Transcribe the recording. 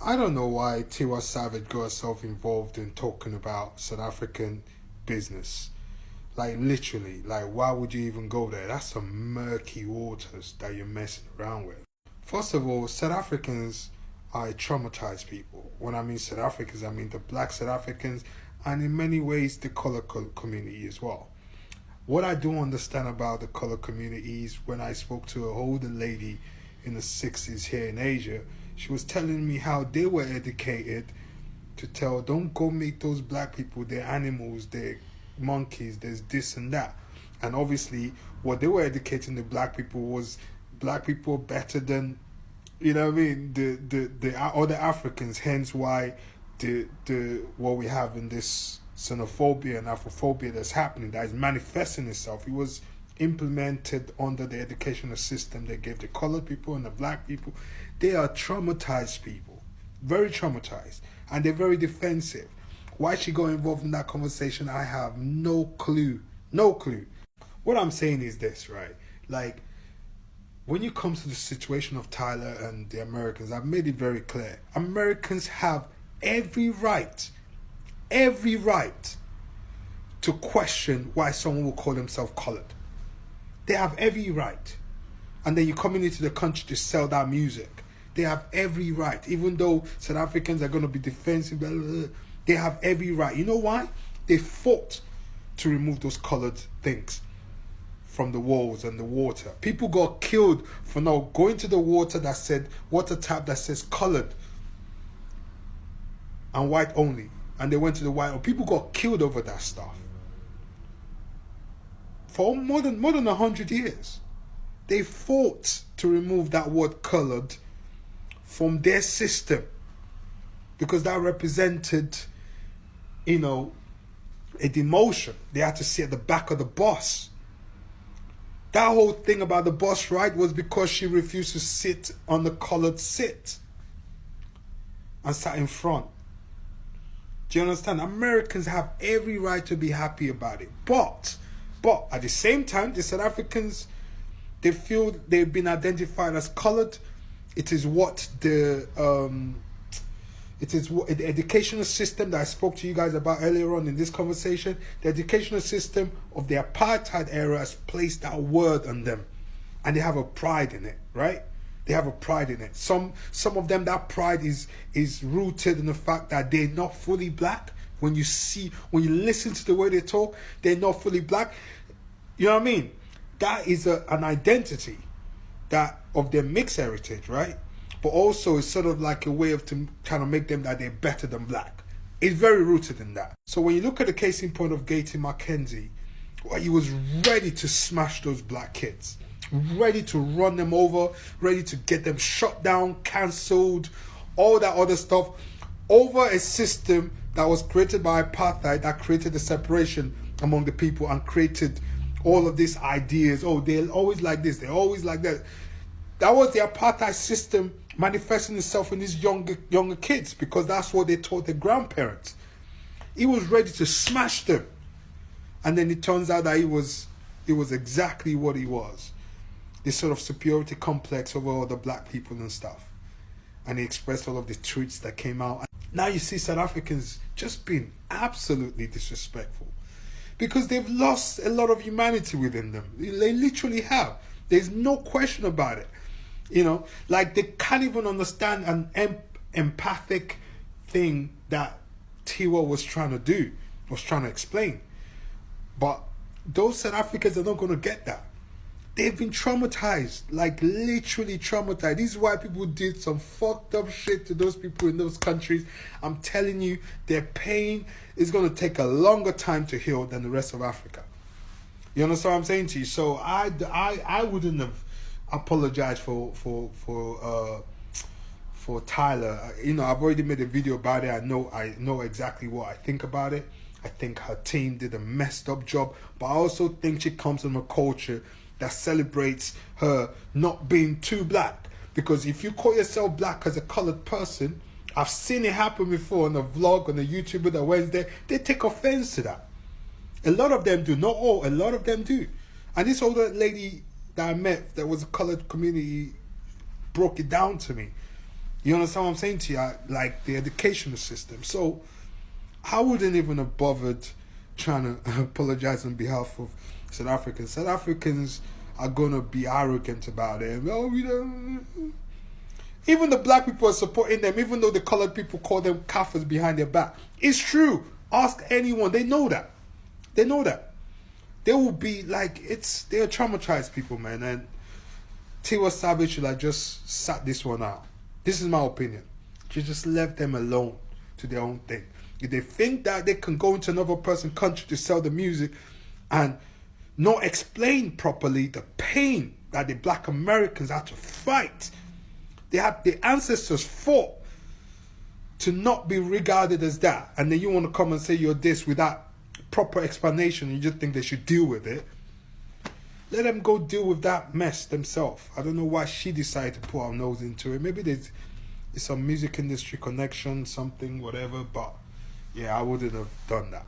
I don't know why Tiwa Savage got herself involved in talking about South African business. Like literally, like why would you even go there? That's some murky waters that you're messing around with. First of all, South Africans are traumatized people. When I mean South Africans, I mean the black South Africans, and in many ways the color community as well. What I do understand about the color communities, when I spoke to an older lady in the 60s here in Asia, she was telling me how they were educated to tell, don't go meet those black people, they're animals, they're monkeys, there's this and that. And obviously what they were educating the black people was black people better than, you know what I mean, the other Africans, hence why the what we have in this xenophobia and Afrophobia that's happening, that is manifesting itself. It was implemented under the educational system they gave the colored people and the black people. They are traumatized people, very traumatized, and they're very defensive. Why she got involved in that conversation, I have no clue. No clue. What I'm saying is this, right? Like, when you come to the situation of Tyla and the Americans, I've made it very clear. Americans have every right to question why someone will call themselves colored. They have every right. And then you're coming into the country to sell that music. They have every right. Even though South Africans are going to be defensive, blah, blah, blah, they have every right. You know why? They fought to remove those colored things from the walls and the water. People got killed for now going to the water tap that says colored and white only. And they went to the white. People got killed over that stuff. For more than 100 years. They fought to remove that word colored from their system. Because that represented, a demotion. They had to sit at the back of the bus. That whole thing about the bus ride was because she refused to sit on the colored seat and sat in front. Do you understand? Americans have every right to be happy about it. But at the same time, the South Africans, they feel they've been identified as colored. It is what the educational system that I spoke to you guys about earlier on in this conversation, the educational system of the apartheid era has placed that word on them. And they have a pride in it, right? They have a pride in it. Some of them, that pride is rooted in the fact that they're not fully black. When you listen to the way they talk, they're not fully black. You know what I mean? That is an identity that of their mixed heritage, right? But also it's sort of like a way of to kind of make them that they're better than black. It's very rooted in that. So when you look at the case in point of Gaty Mackenzie, well, he was ready to smash those black kids, ready to run them over, ready to get them shut down, cancelled, all that other stuff, over a system that was created by apartheid, that created the separation among the people and created all of these ideas. Oh, they're always like this, they're always like that. That was the apartheid system manifesting itself in these younger kids, because that's what they taught their grandparents. He was ready to smash them. And then it turns out that it was exactly what he was. This sort of superiority complex over all the black people and stuff. And he expressed all of the tweets that came out. Now you see South Africans just being absolutely disrespectful, because they've lost a lot of humanity within them. They literally have. There's no question about it. Like they can't even understand an empathic thing that Tiwa was trying to do, was trying to explain. But those South Africans are not going to get that. They've been traumatized, like literally traumatized. This is why people did some fucked up shit to those people in those countries. I'm telling you, their pain is going to take a longer time to heal than the rest of Africa. You understand what I'm saying to you? So I wouldn't have apologized for Tyla. I've already made a video about it. I know exactly what I think about it. I think her team did a messed up job, but I also think she comes from a culture that celebrates her not being too black. Because if you call yourself black as a colored person, I've seen it happen before on a vlog, on a YouTuber that went there, they take offense to that. A lot of them do, not all, a lot of them do. And this older lady that I met that was a colored community broke it down to me. You understand what I'm saying to you? Like the educational system. So I wouldn't even have bothered trying to apologize on behalf of South Africans. South Africans are gonna be arrogant about it. Oh, we don't. Even the black people are supporting them, even though the colored people call them kafirs behind their back. It's true. Ask anyone. They know that. They know that. They will be like, they're traumatized people, man. And Tiwa Savage should have just sat this one out. This is my opinion. She just left them alone to their own thing. If they think that they can go into another person's country to sell the music and not explain properly the pain that the black Americans had to fight, the ancestors fought to not be regarded as that, and then you want to come and say you're this without proper explanation, and you just think they should deal with it. Let them go deal with that mess themselves. I don't know why she decided to put her nose into it. Maybe there's some music industry connection, something, whatever, but yeah, I wouldn't have done that.